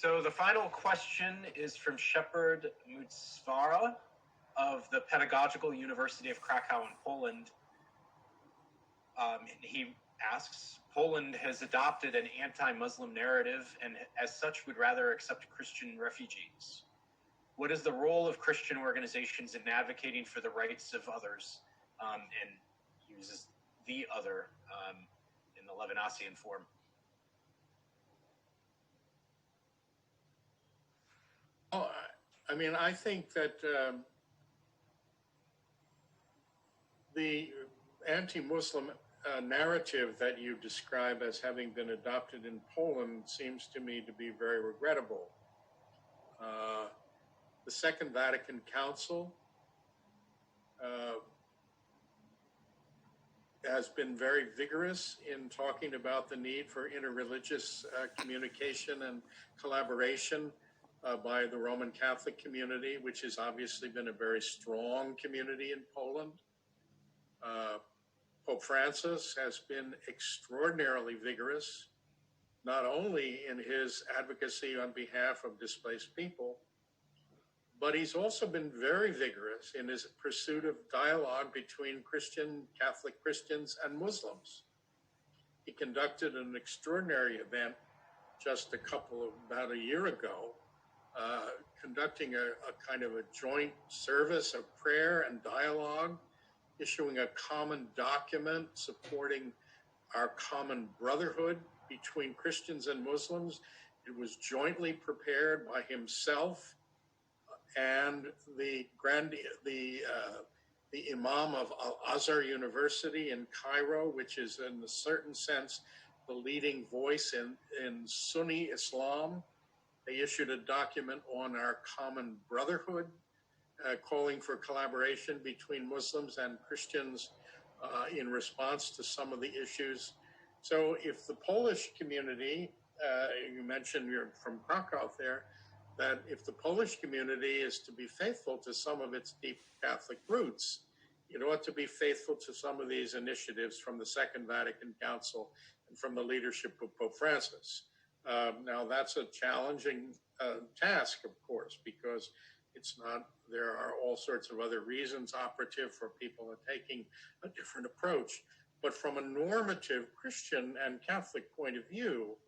So the final question is from Shepherd Mutsvara of the Pedagogical University of Krakow in Poland. And he asks, Poland has adopted an anti-Muslim narrative and as such would rather accept Christian refugees. What is the role of Christian organizations in advocating for the rights of others, and uses the other in the Levinasian form? Oh, I mean, I think that the anti-Muslim narrative that you describe as having been adopted in Poland seems to me to be very regrettable. The Second Vatican Council has been very vigorous in talking about the need for interreligious communication and collaboration by the Roman Catholic community, which has obviously been a very strong community in Poland. Pope Francis has been extraordinarily vigorous, not only in his advocacy on behalf of displaced people, but he's also been very vigorous in his pursuit of dialogue between Catholic Christians and Muslims. He conducted an extraordinary event just about a year ago, conducting a kind of a joint service of prayer and dialogue, issuing a common document supporting our common brotherhood between Christians and Muslims. It was jointly prepared by himself and the Imam of Al-Azhar University in Cairo, which is in a certain sense the leading voice in Sunni Islam. They issued a document on our common brotherhood, calling for collaboration between Muslims and Christians in response to some of the issues. So if the Polish community, you mentioned you're from Krakow there, that if the Polish community is to be faithful to some of its deep Catholic roots, it ought to be faithful to some of these initiatives from the Second Vatican Council and from the leadership of Pope Francis. Now, that's a challenging task, of course, because there are all sorts of other reasons operative for people taking a different approach. But from a normative Christian and Catholic point of view,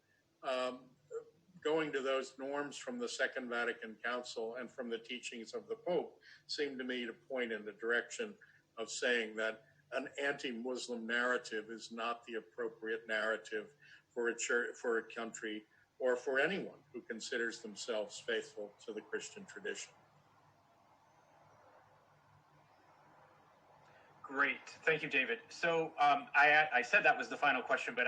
going to those norms from the Second Vatican Council and from the teachings of the Pope seemed to me to point in the direction of saying that an anti-Muslim narrative is not the appropriate narrative for a church, for a country, or for anyone who considers themselves faithful to the Christian tradition. Great. Thank you, David. So I said that was the final question, but